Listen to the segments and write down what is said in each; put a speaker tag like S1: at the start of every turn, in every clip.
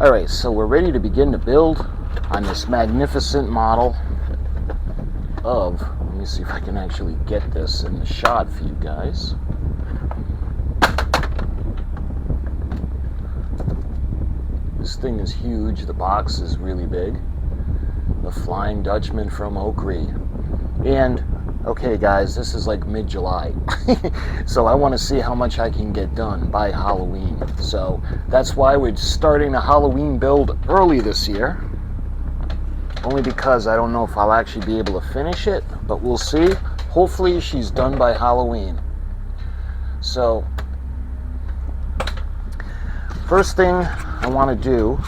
S1: Alright, so we're ready to begin to build on this magnificent model of, let me see if I can actually get this in the shot for you guys. This thing is huge, the box is really big. The Flying Dutchman from OCCRE. And, okay guys, this is like mid-July. So I want to see how much I can get done by Halloween. So that's why we're starting a Halloween build early this year. Only because I don't know if I'll actually be able to finish it, but we'll see. Hopefully she's done by Halloween. So, first thing I want to do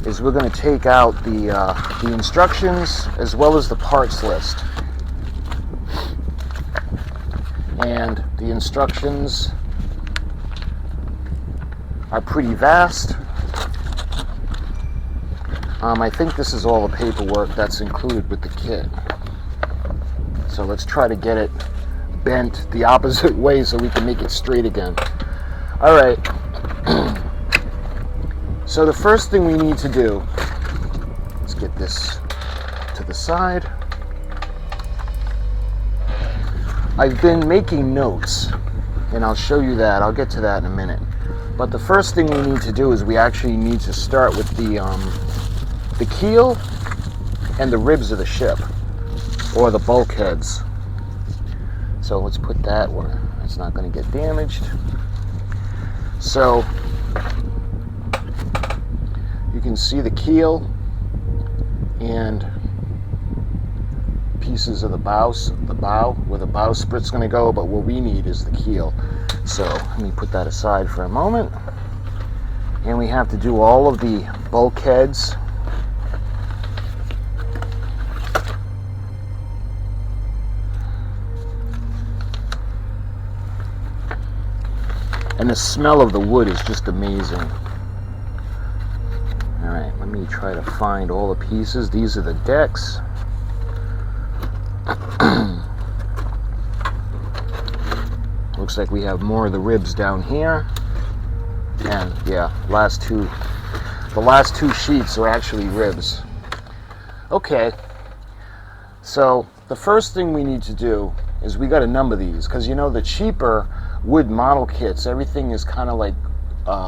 S1: is we're going to take out the instructions as well as the parts list. And the instructions are pretty vast. I think this is all the paperwork that's included with the kit. So let's try to get it bent the opposite way so we can make it straight again. All right. So the first thing we need to do, let's get this to the side. I've been making notes, and I'll show you that. I'll get to that in a minute. But the first thing we need to do is we actually need to start with the keel and the ribs of the ship, or the bulkheads. So let's put that where it's not going to get damaged. So you can see the keel and pieces of the bow where the bowsprit's going to go, but what we need is the keel. So let me put that aside for a moment. And we have to do all of the bulkheads. And the smell of the wood is just amazing. Alright, let me try to find all the pieces. These are the decks. Looks like we have more of the ribs down here. And yeah, the last two sheets are actually ribs. Okay, so the first thing we need to do is we got to number these, because you know the cheaper wood model kits, everything is kind of like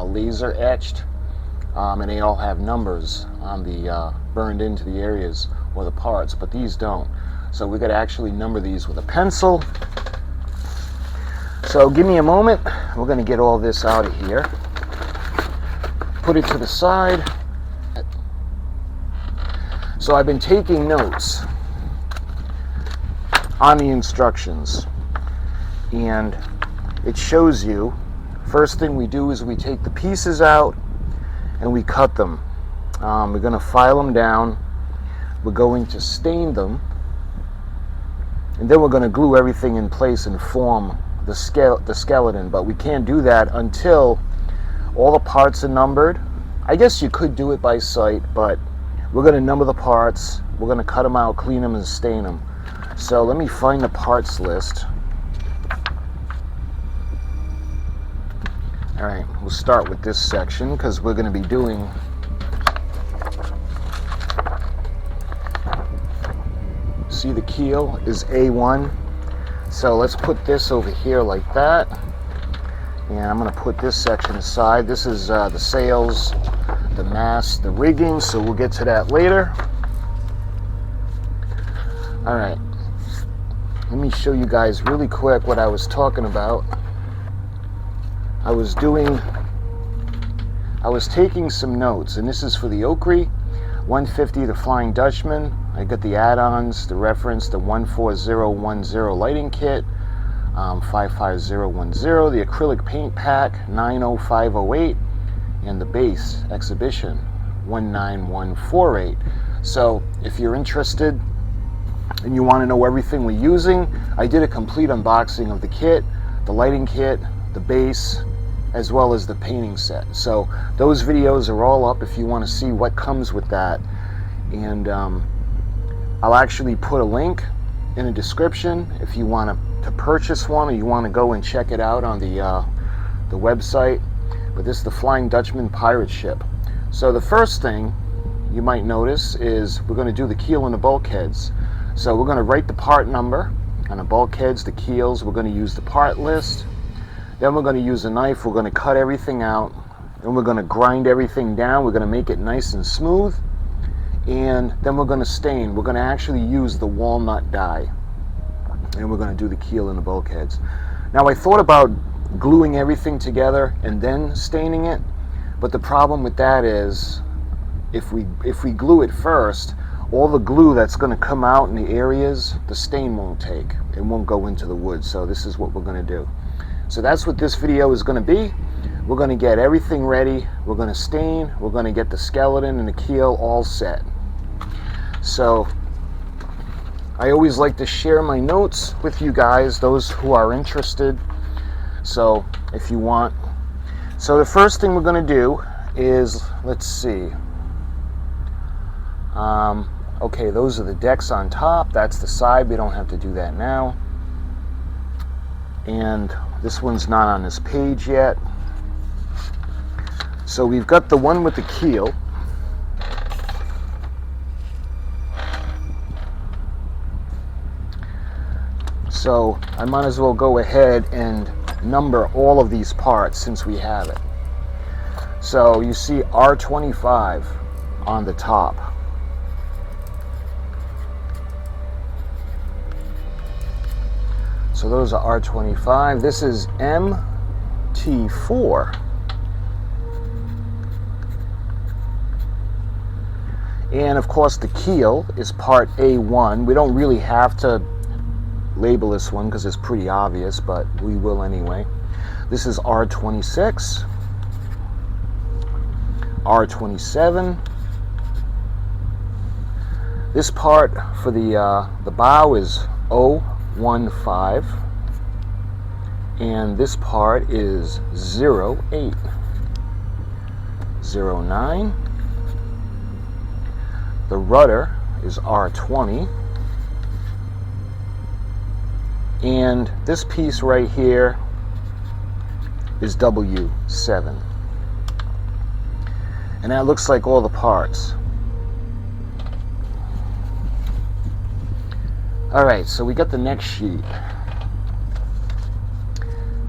S1: laser etched, and they all have numbers on the burned into the areas or the parts, but these don't. So we got to actually number these with a pencil. So give me a moment. We're going to get all this out of here. Put it to the side. So I've been taking notes on the instructions, and it shows you, first thing we do is we take the pieces out and we cut them. We're going to file them down. We're going to stain them. And then we're going to glue everything in place and form the skeleton. But we can't do that until all the parts are numbered. I guess you could do it by sight, but we're going to number the parts. We're going to cut them out, clean them, and stain them. So let me find the parts list. Alright, we'll start with this section because we're going to be doing see the keel is A1. So let's put this over here like that. And I'm going to put this section aside. This is the sails, the mast, the rigging, so we'll get to that later. Alright, let me show you guys really quick what I was talking about. I was taking some notes, and this is for the OCCRE 150, the Flying Dutchman. I got the add-ons, the reference, the 14010 lighting kit, 55010, the acrylic paint pack 90508, and the base exhibition 19148. So if you're interested and you want to know everything we're using, I did a complete unboxing of the kit, the lighting kit, the base, as well as the painting set. So those videos are all up if you want to see what comes with that. And I'll actually put a link in the description if you want to purchase one, or you want to go and check it out on the website. But this is the Flying Dutchman pirate ship. So the first thing you might notice is we're going to do the keel and the bulkheads. So we're going to write the part number on the bulkheads, the keels. We're going to use the part list. Then we're going to use a knife. We're going to cut everything out. Then we're going to grind everything down. We're going to make it nice and smooth. And then we're going to stain. We're going to actually use the walnut dye. And we're going to do the keel and the bulkheads. Now I thought about gluing everything together and then staining it. But the problem with that is if we glue it first, all the glue that's going to come out in the areas, the stain won't take. It won't go into the wood. So this is what we're going to do. So that's what this video is going to be. We're going to get everything ready. We're going to stain. We're going to get the skeleton and the keel all set. So I always like to share my notes with you guys, those who are interested. So if you want. So the first thing we're going to do is, let's see. Okay, those are the decks on top. That's the side. We don't have to do that now. And this one's not on this page yet. So we've got the one with the keel. So I might as well go ahead and number all of these parts since we have it. So you see R25 on the top. So those are R25. This is MT4. And of course the keel is part A1. We don't really have to label this one because it's pretty obvious, but we will anyway. This is R26, R27. This part for the bow is O15, and this part is 08, 09. The rudder is R20, and this piece right here is W7. And that looks like all the parts. Alright, so we got the next sheet.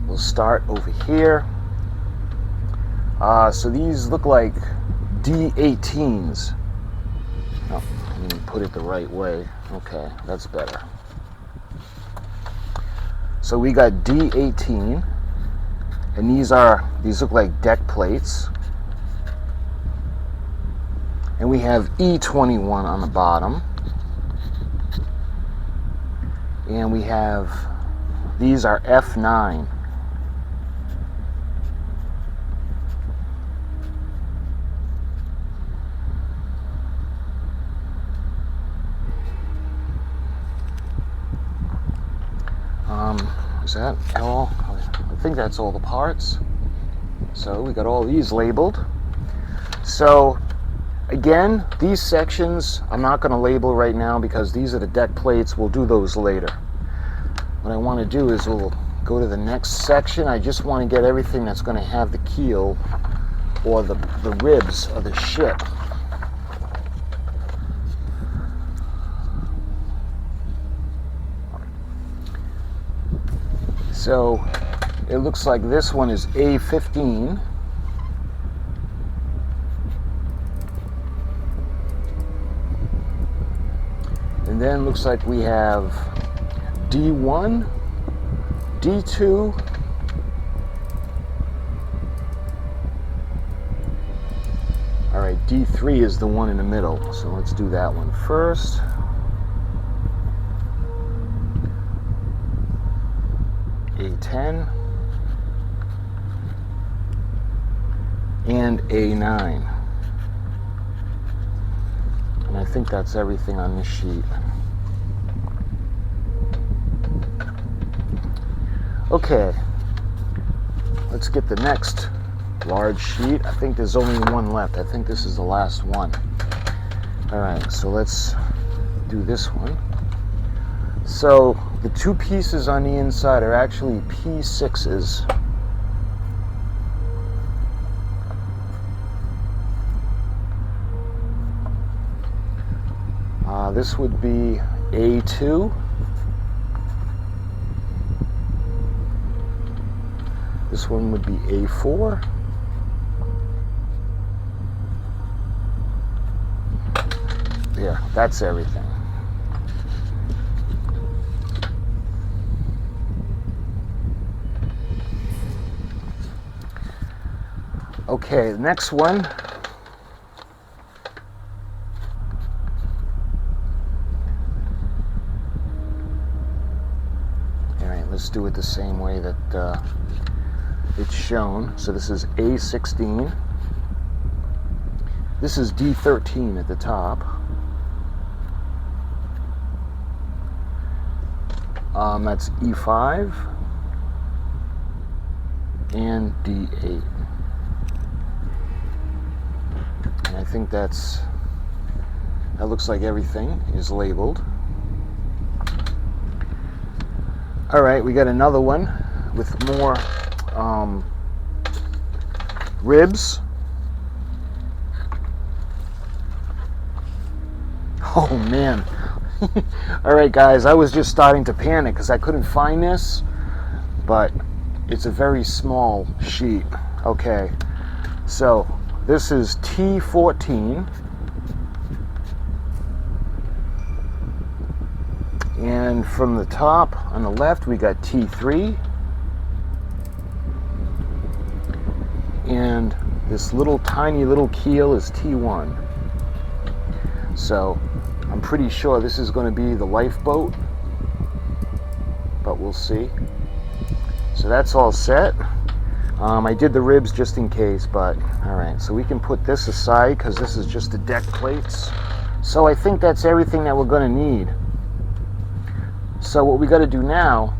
S1: We'll start over here. So these look like D18s. Oh, let me put it the right way. Okay, that's better. So we got D18, and these look like deck plates. And we have E21 on the bottom. And we have, these are F9. Is that all? I think that's all the parts. So we got all these labeled. So again, these sections I'm not going to label right now because these are the deck plates. We'll do those later. What I want to do is we'll go to the next section. I just want to get everything that's going to have the keel or the ribs of the ship. So it looks like this one is A15. And then looks like we have D1, D2, all right, D3 is the one in the middle. So let's do that one first. A10 and A9. And I think that's everything on this sheet. Okay, let's get the next large sheet. I think there's only one left. I think this is the last one. All right, so let's do this one. So the two pieces on the inside are actually P6s. This would be A2. This one would be A4. There, that's everything. Okay, the next one. All right, let's do it the same way that it's shown. So this is A16. This is D13 at the top. That's E5 and D8. And I think that looks like everything is labeled. All right, we got another one with more ribs. Oh man. All right guys, I was just starting to panic because I couldn't find this, but it's a very small sheet. Okay, so this is T14, and from the top on the left we got T3, and this little tiny little keel is T1. So I'm pretty sure this is going to be the lifeboat, but we'll see. So that's all set. I did the ribs just in case, but all right, so we can put this aside because this is just the deck plates. So I think that's everything that we're going to need. So what we got to do now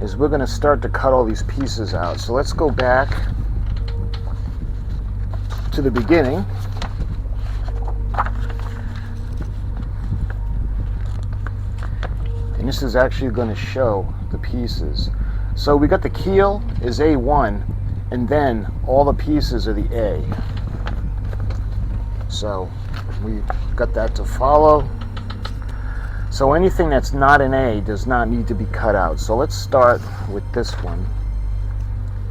S1: is we're going to start to cut all these pieces out. So let's go back to the beginning. And this is actually going to show the pieces. So we got the keel is A1, and then all the pieces are the A. So we got that to follow. So anything that's not an A does not need to be cut out. So let's start with this one.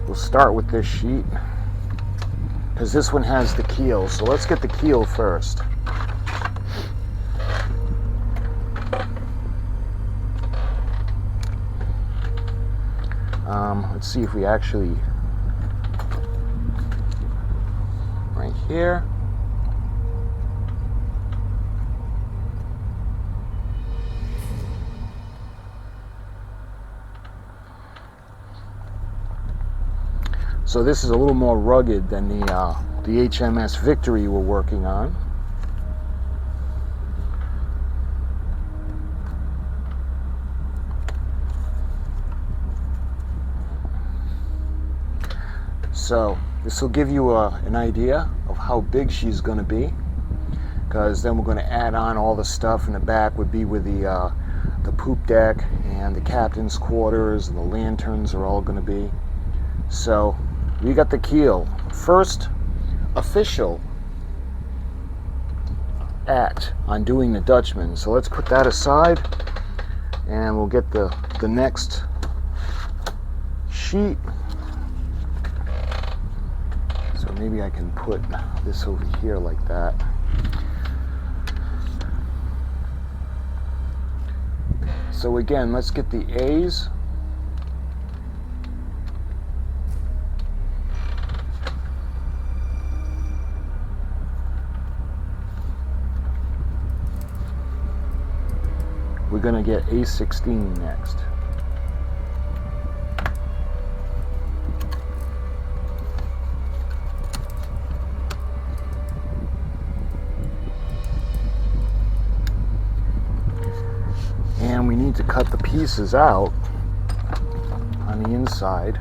S1: We'll start with this sheet because this one has the keel. So let's get the keel first. Let's see if we actually, right here. So this is a little more rugged than the HMS Victory we're working on. So this will give you an idea of how big she's going to be, because then we're going to add on all the stuff in the back would be with the poop deck and the captain's quarters and the lanterns are all going to be. So we got the keel. First official act on doing the Dutchman. So let's put that aside and we'll get the next sheet. So maybe I can put this over here like that. So again, let's get the A's. We're going to get A16 next. And we need to cut the pieces out on the inside.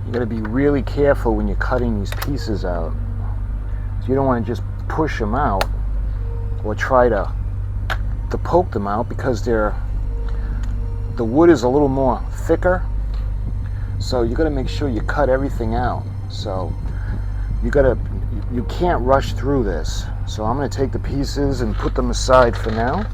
S1: You got to be really careful when you're cutting these pieces out. So you don't want to just push them out or try to poke them out, because the wood is a little more thicker, so you got to make sure you cut everything out. So you can't rush through this. So I'm going to take the pieces and put them aside for now.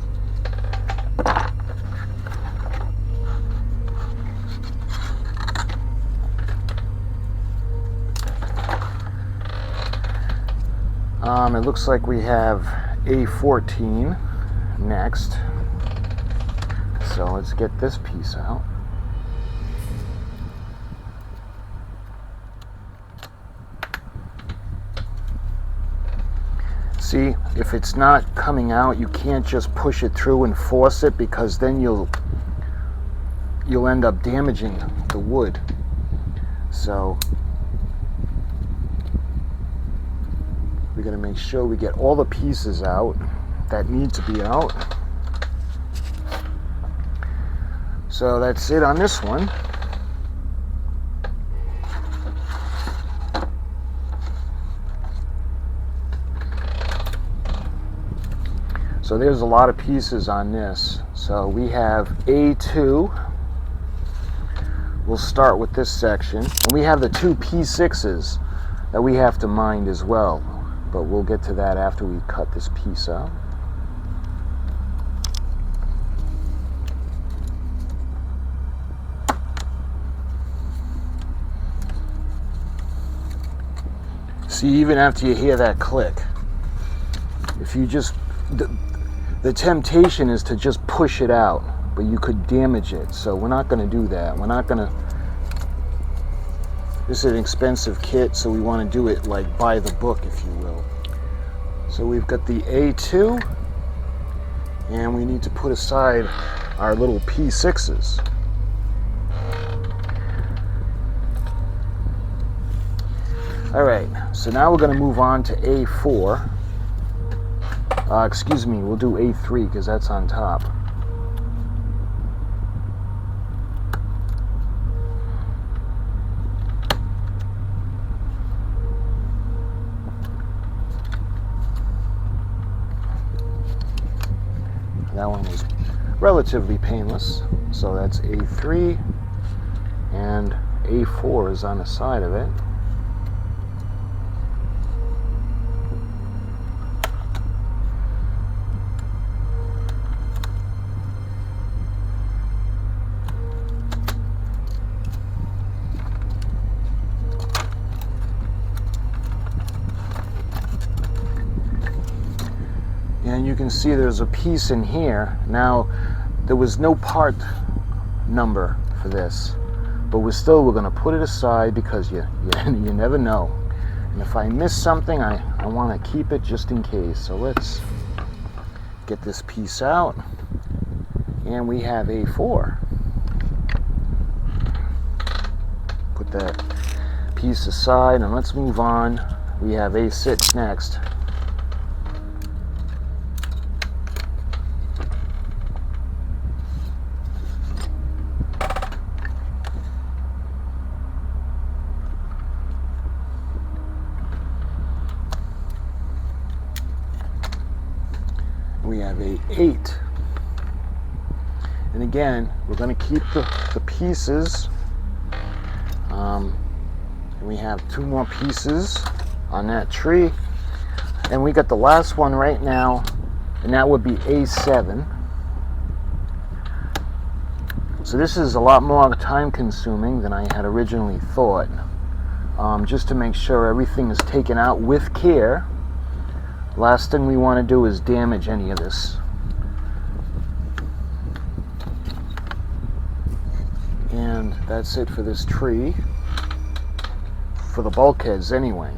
S1: It looks like we have A14 next. So let's get this piece out. See, if it's not coming out, you can't just push it through and force it, because then you'll end up damaging the wood. So we're going to make sure we get all the pieces out that need to be out. So that's it on this one. So there's a lot of pieces on this. So we have A2. We'll start with this section. And we have the two P6s that we have to mind as well. But we'll get to that after we cut this piece out. See, even after you hear that click, if you just, the temptation is to just push it out, but you could damage it. So we're not going to do that. We're not going to. This is an expensive kit, so we want to do it like by the book, if you will. So we've got the A2, and we need to put aside our little P6s. All right, so now we're going to move on to A4. Excuse me, we'll do A3 because that's on top. That one was relatively painless. So that's A3, and A4 is on the side of it. And you can see there's a piece in here. Now, there was no part number for this, but we're going to put it aside because you never know. And if I miss something, I want to keep it just in case. So let's get this piece out. And we have A4. Put that piece aside and let's move on. We have A6 next. We have A8. And again, we're going to keep the pieces. And we have two more pieces on that tree. And we got the last one right now, and that would be A7. So this is a lot more time consuming than I had originally thought. Just to make sure everything is taken out with care. Last thing we want to do is damage any of this. And that's it for this tree. For the bulkheads anyway.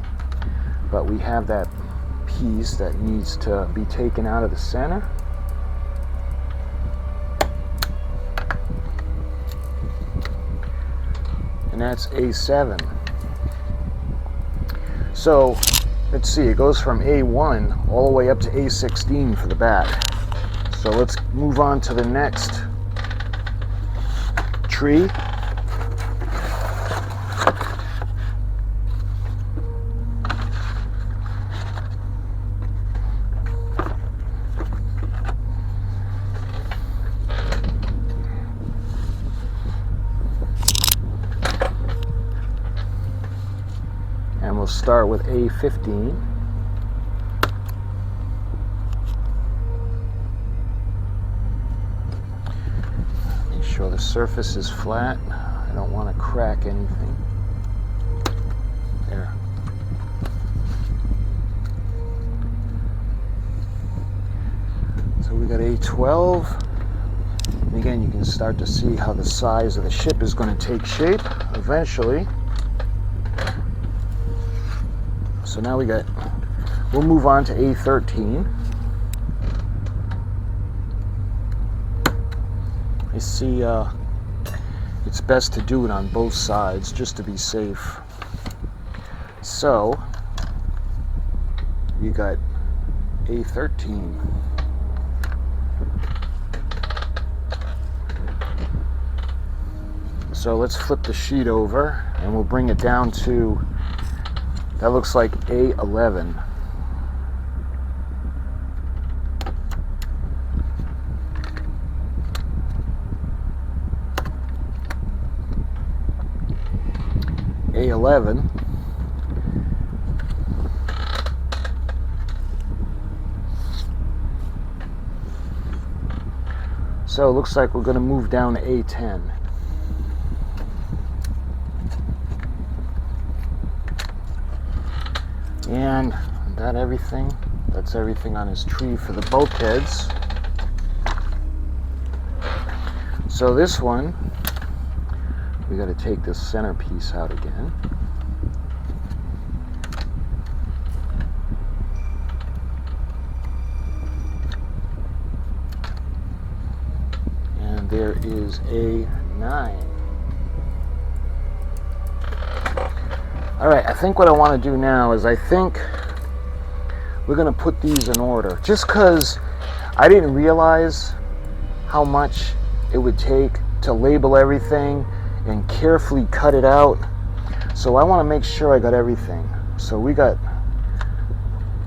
S1: But we have that piece that needs to be taken out of the center. And that's A7. So let's see, it goes from A1 all the way up to A16 for the back. So let's move on to the next tree. and we'll start with A15. Make sure the surface is flat. I don't want to crack anything. There. So we got A12. And again, you can start to see how the size of the ship is going to take shape eventually. So now we'll move on to A13. I see it's best to do it on both sides just to be safe. So you got A13. So let's flip the sheet over and we'll bring it down to, that looks like A11. A11. So it looks like we're going to move down to A10. And that's everything on his tree for the bulkheads. So this one, we got to take this center piece out again. And there is A9. Alright, I think what I want to do now is I think we're going to put these in order. Just because I didn't realize how much it would take to label everything and carefully cut it out. So I want to make sure I got everything. So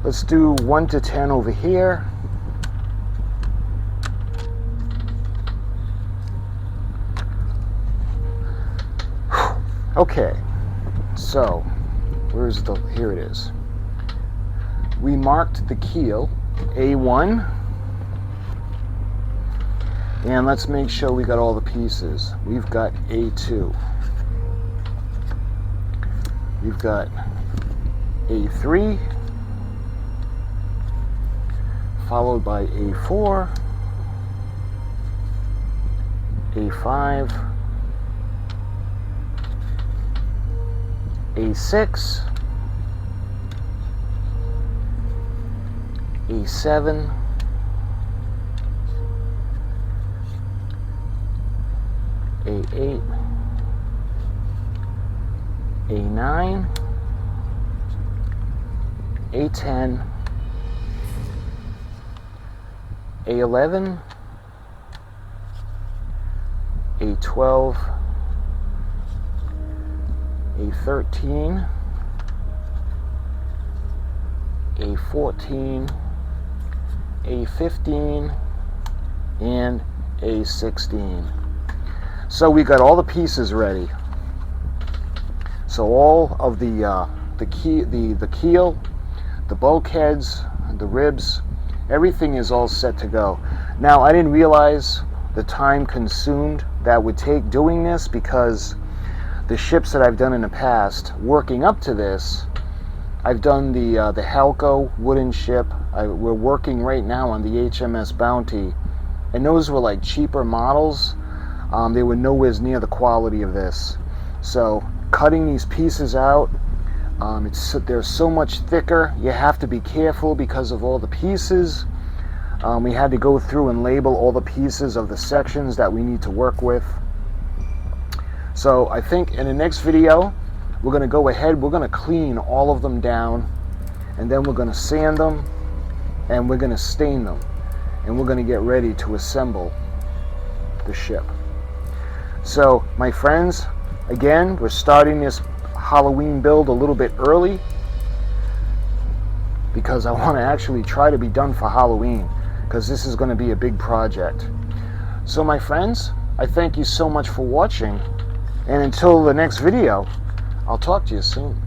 S1: let's do 1 to 10 over here. Okay. So, here it is. We marked the keel, A1, and let's make sure we got all the pieces. We've got A2. We've got A3, followed by A4, A5, A6, A7, A8, A9, A10, A11, A12, A13, A14, A15, and A16. So we got all the pieces ready. So all of the keel, the bulkheads, the ribs, everything is all set to go. Now I didn't realize the time consumed that would take doing this, because the ships that I've done in the past, working up to this, I've done the Halco wooden ship. We're working right now on the HMS Bounty, and those were like cheaper models. They were nowhere near the quality of this. So cutting these pieces out, they're so much thicker. You have to be careful because of all the pieces. We had to go through and label all the pieces of the sections that we need to work with. So I think in the next video, we're going to go ahead, we're going to clean all of them down, and then we're going to sand them, and we're going to stain them, and we're going to get ready to assemble the ship. So my friends, again, we're starting this Halloween build a little bit early because I want to actually try to be done for Halloween, because this is going to be a big project. So my friends, I thank you so much for watching. And until the next video, I'll talk to you soon.